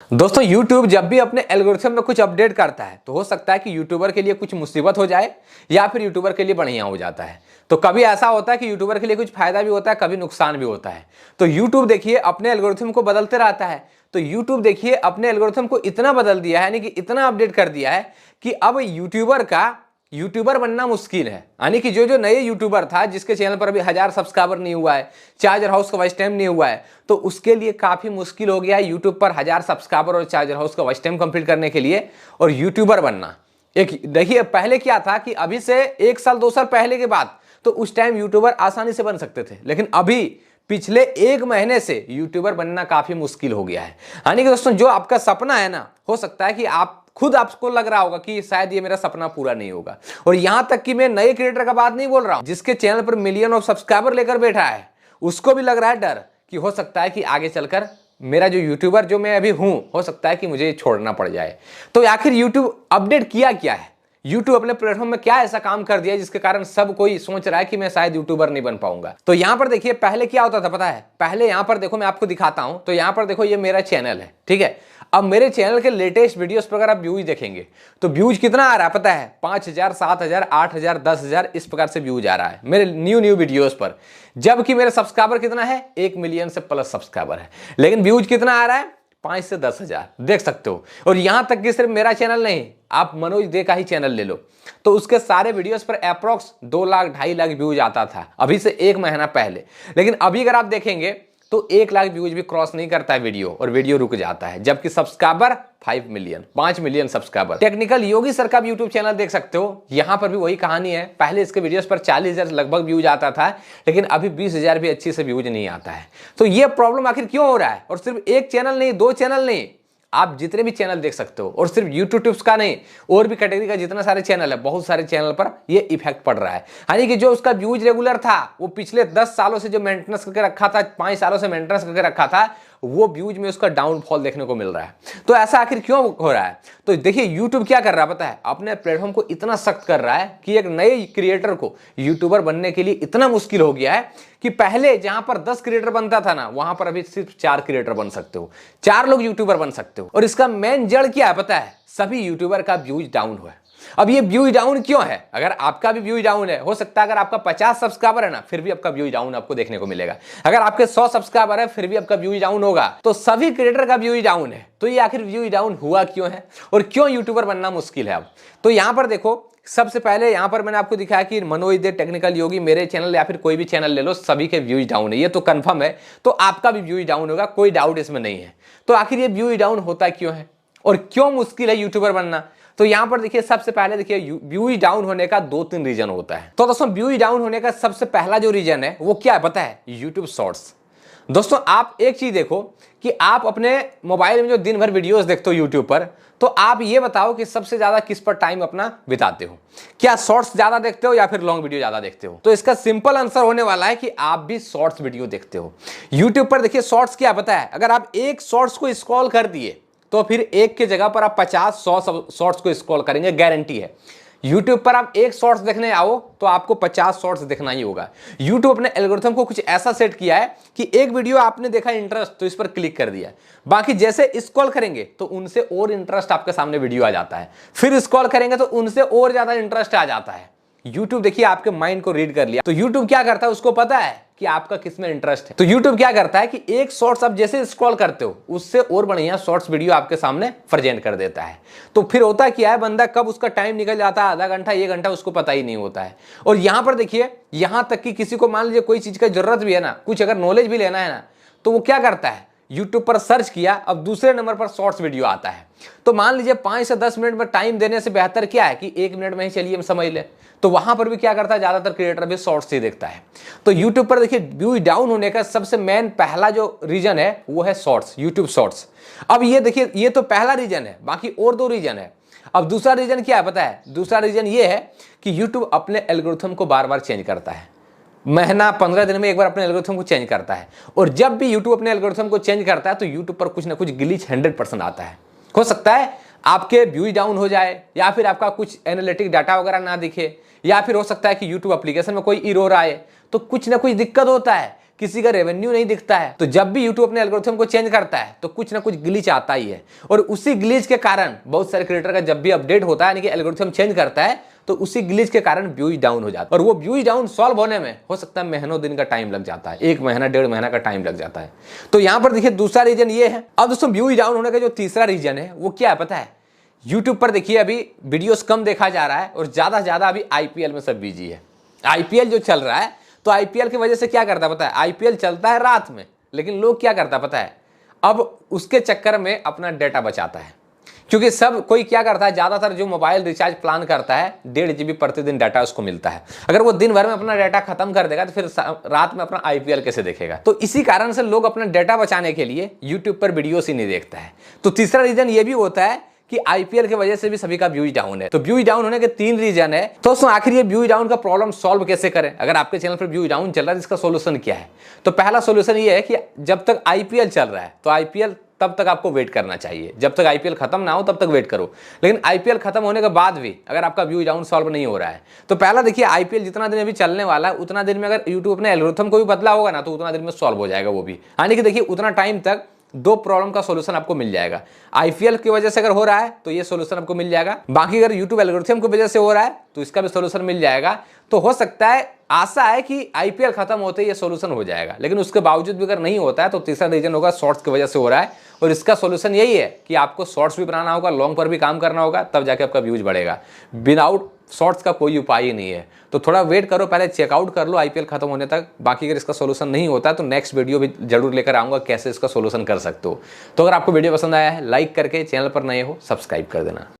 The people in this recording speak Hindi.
दोस्तों YouTube जब भी अपने एल्गोरिथम में कुछ अपडेट करता है तो हो सकता है कि यूट्यूबर के लिए कुछ मुसीबत हो जाए या फिर यूट्यूबर के लिए बढ़िया हो जाता है। तो कभी ऐसा होता है कि यूट्यूबर के लिए कुछ फायदा भी होता है, कभी नुकसान भी होता है। तो YouTube देखिए अपने एल्गोरिथम को बदलते रहता है। तो YouTube देखिए अपने एल्गोरिथम को इतना बदल दिया है, यानी कि इतना अपडेट कर दिया है कि अब यूट्यूबर बनना मुश्किल है। यानी कि जो जो नए यूट्यूबर था जिसके चैनल पर अभी 1000 सब्सक्राइबर नहीं हुआ है, चार्जर हाउस का वॉच टाइम नहीं हुआ है, तो उसके लिए काफी मुश्किल हो गया है यूट्यूब पर 1000 सब्सक्राइबर और चार्जर हाउस का वॉच टाइम कंप्लीट करने के लिए और यूट्यूबर बनना। एक देखिए पहले क्या था कि अभी से 1 साल 2 साल पहले के बाद तो उस टाइम यूट्यूबर आसानी से बन सकते थे, लेकिन अभी पिछले 1 महीने से यूट्यूबर बनना काफी मुश्किल हो गया है। यानी कि दोस्तों जो आपका सपना है ना, हो सकता है कि आपको लग रहा होगा कि शायद ये मेरा सपना पूरा नहीं होगा। और यहां तक कि मैं नए क्रिएटर का बात नहीं बोल रहा हूं, जिसके चैनल पर मिलियन ऑफ सब्सक्राइबर लेकर बैठा है, उसको भी लग रहा है डर कि हो सकता है कि आगे चलकर मेरा जो यूट्यूबर जो मैं अभी हूं, हो सकता है कि मुझे छोड़ना पड़ जाए। तो आखिर यूट्यूब अपडेट किया क्या है, यूट्यूब अपने प्लेटफॉर्म में क्या ऐसा काम कर दिया जिसके कारण सब कोई सोच रहा है कि मैं शायद यूट्यूबर नहीं बन पाऊंगा। तो यहां पर देखिए पहले क्या होता था पता है, पहले यहां पर देखो मैं आपको दिखाता हूं। तो यहां पर देखो ये मेरा चैनल है, ठीक है। अब मेरे चैनल के लेटेस्ट वीडियोस पर अगर आप व्यूज देखेंगे तो व्यूज कितना आ रहा है पता है, 5000 7000 8000 10000 इस प्रकार से व्यूज आ रहा है मेरे न्यू वीडियोस पर। जबकि मेरे सब्सक्राइबर कितना है, 1 मिलियन से प्लस सब्सक्राइबर है, लेकिन व्यूज कितना आ रहा है, 5 से 10 हजार, देख सकते हो। और यहां तक कि सिर्फ मेरा चैनल नहीं, आप मनोज दे का ही चैनल ले लो तो उसके सारे वीडियोस पर अप्रॉक्स 2 लाख 2.5 लाख व्यूज आता था अभी से 1 महीना पहले। लेकिन अभी अगर आप देखेंगे तो 1 लाख व्यूज भी क्रॉस नहीं करता है वीडियो, और वीडियो रुक जाता है। जबकि सब्सक्राइबर 5 मिलियन सब्सक्राइबर। टेक्निकल योगी सर का यूट्यूब चैनल देख सकते हो, यहां पर भी वही कहानी है। पहले इसके वीडियोस पर 40,000 लगभग व्यूज आता था, लेकिन अभी 20,000 भी अच्छी से व्यूज नहीं आता है। तो ये प्रॉब्लम आखिर क्यों हो रहा है? और सिर्फ एक चैनल नहीं, 2 चैनल नहीं, आप जितने भी चैनल देख सकते हो, और सिर्फ यूट्यूब टिप्स का नहीं, और भी कैटेगरी का जितना सारे चैनल है, बहुत सारे चैनल पर ये इफेक्ट पड़ रहा है। यानी कि जो उसका व्यूज रेगुलर था, वो पिछले 10 सालों से जो मेंटेनेंस करके रखा था, 5 सालों से मेंटेनेंस करके रखा था, वो व्यूज में उसका डाउनफॉल देखने को मिल रहा है। तो ऐसा आखिर क्यों हो रहा है? तो देखिए यूट्यूब क्या कर रहा है पता है, अपने प्लेटफॉर्म को इतना सख्त कर रहा है कि एक नए क्रिएटर को यूट्यूबर बनने के लिए इतना मुश्किल हो गया है कि पहले जहां पर 10 क्रिएटर बनता था ना, वहां पर अभी सिर्फ 4 क्रिएटर बन सकते हो, 4 लोग यूट्यूबर बन सकते हो। और इसका मेन जड़ क्या है पता है, सभी यूट्यूबर का व्यूज डाउन हुआ है। अब ये व्यूज डाउन क्यों है? अगर आपका भी व्यूज डाउन है, हो सकता है अगर आपका 50 सब्सक्राइबर है ना, फिर भी आपका व्यूज डाउन आपको देखने को मिलेगा। अगर आपके 100 सब्सक्राइबर है, फिर भी आपका व्यूज डाउन होगा। तो सभी क्रिएटर का व्यूज डाउन है। तो ये आखिर व्यूज डाउन हुआ क्यों है और क्यों यूट्यूबर बनना मुश्किल है अब? तो यहां पर देखो, सबसे पहले यहां पर मैंने आपको दिखाया कि मनोज दे टेक्निकल योगी, मेरे चैनल या फिर कोई भी चैनल ले लो, सभी के व्यूज डाउन है, ये तो कंफर्म है। तो आपका भी व्यूज डाउन होगा, कोई डाउट इसमें नहीं है। तो आखिर ये व्यूज डाउन होता क्यों है और क्यों मुश्किल है यूट्यूबर बनना? तो यहां पर देखिए सबसे पहले देखिए व्यूज डाउन होने का 2-3 रीजन होता है। तो दोस्तों व्यूज डाउन होने का सबसे पहला जो रीजन है वो क्या है पता है, यूट्यूब शॉर्ट्स। दोस्तों आप एक चीज देखो कि आप अपने मोबाइल में जो दिन भर वीडियोस देखते हो यूट्यूब पर, तो आप ये बताओ कि सबसे ज्यादा किस पर टाइम अपना बिताते हो? क्या शॉर्ट्स ज्यादा देखते हो या फिर लॉन्ग वीडियो ज्यादा देखते हो? तो इसका सिंपल आंसर होने वाला है कि आप भी शॉर्ट्स वीडियो देखते हो। यूट्यूब पर देखिए शॉर्ट्स क्या पता है, अगर आप एक शॉर्ट्स को स्क्रॉल कर दिए तो फिर एक के जगह पर आप 50-100 शॉर्ट्स को स्क्रॉल करेंगे, गारंटी है। YouTube पर आप एक शॉर्ट्स देखने आओ तो आपको 50 शॉर्ट्स देखना ही होगा। YouTube अपने एल्गोरिथम को कुछ ऐसा सेट किया है कि एक वीडियो आपने देखा इंटरेस्ट तो इस पर क्लिक कर दिया, बाकी जैसे स्क्रॉल करेंगे तो उनसे और इंटरेस्ट आपके सामने वीडियो आ जाता है, फिर स्क्रॉल करेंगे तो उनसे और ज्यादा इंटरेस्ट आ जाता है। YouTube देखिए आपके माइंड को रीड कर लिया। तो YouTube क्या करता है, उसको पता है कि आपका किस में इंटरेस्ट है। तो YouTube क्या करता है कि एक शॉर्ट्स आप जैसे स्क्रॉल करते हो, उससे और बढ़िया शॉर्ट्स वीडियो आपके सामने प्रेजेंट कर देता है। तो फिर होता क्या है, बंदा कब उसका टाइम निकल जाता है, आधा घंटा 1 घंटा, उसको पता ही नहीं होता है। और यहां पर देखिए, यहां तक कि किसी को मान लीजिए कोई चीज का जरूरत भी है ना, कुछ अगर नॉलेज भी लेना है ना, तो वो क्या करता है, YouTube पर सर्च किया, अब दूसरे नंबर पर शॉर्ट्स वीडियो आता है। तो मान लीजिए 5 से 10 मिनट में टाइम देने से बेहतर क्या है कि 1 मिनट में ही चलिए हम समझ ले। तो वहां पर भी क्या करता है, ज्यादातर क्रिएटर भी शॉर्ट्स ही देखता है। तो YouTube पर देखिए व्यूज डाउन होने का सबसे मेन पहला जो रीजन है वो है शॉर्ट्स, YouTube शॉर्ट्स। अब ये देखिए, ये तो पहला रीजन है, बाकी और 2 रीजन है। अब दूसरा रीजन क्या है पता है, दूसरा रीजन ये है कि YouTube अपने एल्गोरिथम को बार बार चेंज करता है, महीना 15 दिन में एक बार अपने एल्गोरिथम को चेंज करता है। और जब भी YouTube अपने एल्गोरिथम को चेंज करता है तो YouTube पर कुछ ना कुछ ग्लिच 100% आता है। हो सकता है आपके व्यूज डाउन हो जाए, या फिर आपका कुछ एनालिटिक डाटा वगैरह ना दिखे, या फिर हो सकता है कि YouTube एप्लीकेशन में कोई एरर आए, तो कुछ ना कुछ दिक्कत होता है। किसी का रेवेन्यू नहीं दिखता है। तो जब भी यूट्यूब अपने एल्गोरिथम को चेंज करता है तो कुछ ना कुछ ग्लिच आता ही है, और उसी ग्लिच के कारण बहुत सारे क्रिएटर का जब भी अपडेट होता है यानी कि एल्गोरिथम चेंज करता है तो उसी ग्लिच के कारण व्यूज डाउन हो जाता है, और वो व्यूज डाउन सॉल्व होने में हो सकता है महीनों दिन का टाइम लग जाता है, 1 महीना 1.5 महीना का टाइम लग जाता है। तो यहां पर देखिए दूसरा रीजन ये है। अब दोस्तों व्यूज डाउन होने का जो तीसरा रीजन है वो क्या है पता है? यूट्यूब पर देखिए अभी वीडियोस कम देखा जा रहा है और ज्यादा से ज्यादा अभी आईपीएल में सब बिजी है। आईपीएल जो चल रहा है तो आईपीएल की वजह से क्या करता है पता है? आईपीएल चलता है रात में, लेकिन लोग क्या करता है पता है? अब उसके चक्कर में अपना डेटा बचाता है, क्योंकि सब कोई क्या करता है, ज्यादातर जो मोबाइल रिचार्ज प्लान करता है 1.5 GB प्रतिदिन डाटा उसको मिलता है। अगर वो दिन भर में अपना डाटा खत्म कर देगा तो फिर रात में अपना आईपीएल कैसे देखेगा? तो इसी कारण से लोग अपना डाटा बचाने के लिए यूट्यूब पर वीडियोस ही नहीं देखता है। तो तीसरा रीजन ये भी होता है कि आईपीएल की वजह से भी सभी का व्यूज डाउन है। तो व्यूज डाउन होने के 3 रीजन है। तो दोस्तों आखिर ये व्यूज डाउन का प्रॉब्लम सॉल्व कैसे करें? अगर आपके चैनल पर व्यूज डाउन चल रहा है इसका सोल्यूशन क्या है? तो पहला सोल्यूशन ये है कि जब तक आईपीएल चल रहा है तो आईपीएल तब तक आपको वेट करना चाहिए, जब तक आईपीएल खत्म ना हो तब तक वेट करो। लेकिन आईपीएल खत्म होने के बाद भी अगर आपका व्यू डाउन सॉल्व नहीं हो रहा है तो पहला देखिए आईपीएल जितना दिन अभी चलने वाला है उतना दिन में अगर यूट्यूब अपने एल्गोरिथम को भी बदला होगा ना तो उतना दिन में सॉल्व हो जाएगा वो भी। यानी कि देखिए उतना टाइम तक 2 प्रॉब्लम का सॉल्यूशन आपको मिल जाएगा। आईपीएल की वजह से अगर हो रहा है तो ये सॉल्यूशन आपको मिल जाएगा, बाकी अगर यूट्यूब एल्गोरिथम की वजह से हो रहा है तो इसका भी सॉल्यूशन मिल जाएगा। तो हो सकता है, आशा है कि आईपीएल खत्म होते ही ये सॉल्यूशन हो जाएगा, लेकिन उसके बावजूद भी अगर नहीं होता है तो तीसरा रीजन होगा शॉर्ट्स की वजह से हो रहा है, और इसका सॉल्यूशन यही है कि आपको शॉर्ट्स भी बनाना होगा, लॉन्ग पर भी काम करना होगा, तब जाके आपका व्यूज बढ़ेगा। विदाउट शॉर्ट्स का कोई उपाय ही नहीं है। तो थोड़ा वेट करो, पहले चेकआउट कर लो आईपीएल खत्म होने तक। बाकी अगर इसका सॉल्यूशन नहीं होता तो नेक्स्ट वीडियो भी जरूर लेकर आऊंगा कैसे इसका सॉल्यूशन कर सकते हो। तो अगर आपको वीडियो पसंद आया है लाइक करके, चैनल पर नए हो सब्सक्राइब कर देना।